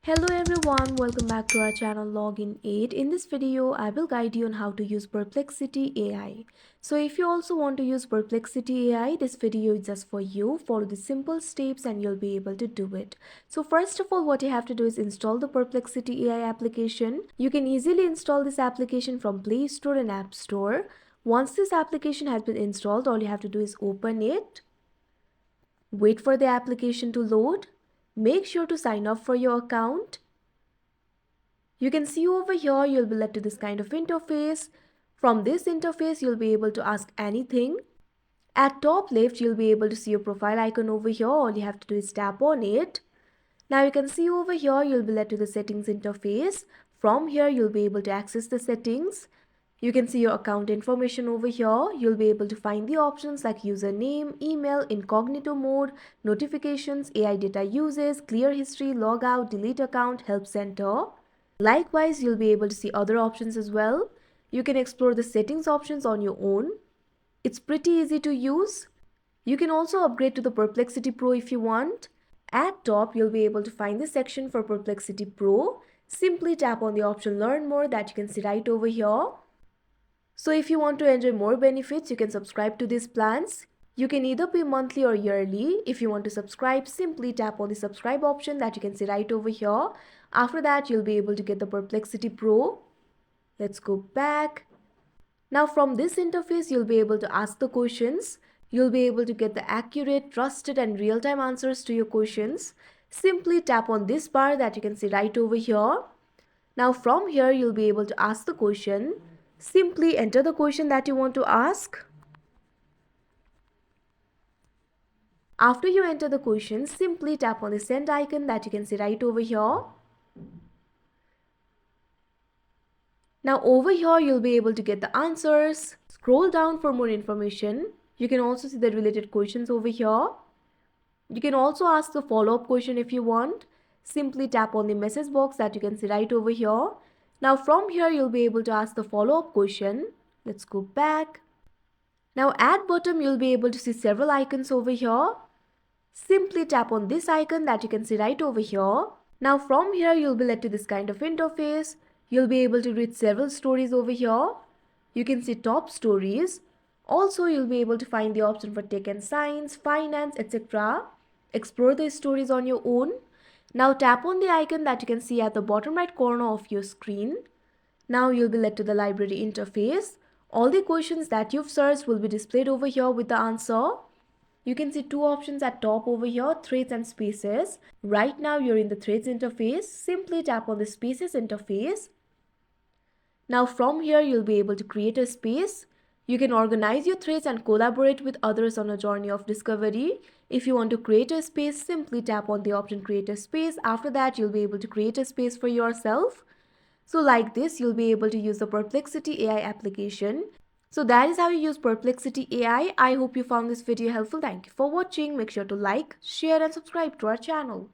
Hello everyone, welcome back to our channel Login 8. In this video, I will guide you on how to use Perplexity AI. So if you also want to use Perplexity AI, this video is just for you. Follow the simple steps and you'll be able to do it. So first of all, what you have to do is install the Perplexity AI application. You can easily install this application from Play Store and App Store. Once this application has been installed, all you have to do is open it. Wait for the application to load. Make sure to sign up for your account. You can see over here, you'll be led to this kind of interface. From this interface, you'll be able to ask anything. At top left, you'll be able to see your profile icon over here. All you have to do is tap on it. Now you can see over here, you'll be led to the settings interface. From here, you'll be able to access the settings. You can see your account information over here. You'll be able to find the options like username, email, incognito mode, notifications, AI data uses, clear history, logout, delete account, help center. Likewise, you'll be able to see other options as well. You can explore the settings options on your own. It's pretty easy to use. You can also upgrade to the Perplexity Pro if you want. At top, you'll be able to find the section for Perplexity Pro. Simply tap on the option Learn More that you can see right over here. So if you want to enjoy more benefits, you can subscribe to these plans. You can either pay monthly or yearly. If you want to subscribe, simply tap on the subscribe option that you can see right over here. After that, you'll be able to get the Perplexity Pro. Let's go back. Now from this interface, you'll be able to ask the questions. You'll be able to get the accurate, trusted and real-time answers to your questions. Simply tap on this bar that you can see right over here. Now from here, you'll be able to ask the question. Simply enter the question that you want to ask. After you enter the question, simply tap on the send icon that you can see right over here. Now over here, you'll be able to get the answers. Scroll down for more information. You can also see the related questions over here. You can also ask the follow-up question if you want. Simply tap on the message box that you can see right over here. Now from here, you'll be able to ask the follow-up question. Let's go back. Now at bottom, you'll be able to see several icons over here. Simply tap on this icon that you can see right over here. Now from here, you'll be led to this kind of interface. You'll be able to read several stories over here. You can see top stories. Also, you'll be able to find the option for tech and science, finance, etc. Explore the stories on your own. Now tap on the icon that you can see at the bottom right corner of your screen. Now you'll be led to the library interface. All the questions that you've searched will be displayed over here with the answer. You can see two options at top over here, threads and spaces. Right now you're in the threads interface. Simply tap on the spaces interface. Now from here, you'll be able to create a space. You can organize your threads and collaborate with others on a journey of discovery. If you want to create a space, simply tap on the option create a space. After that, you'll be able to create a space for yourself. So like this, you'll be able to use the Perplexity AI application. So that is how you use Perplexity AI. I hope you found this video helpful. Thank you for watching. Make sure to like, share and subscribe to our channel.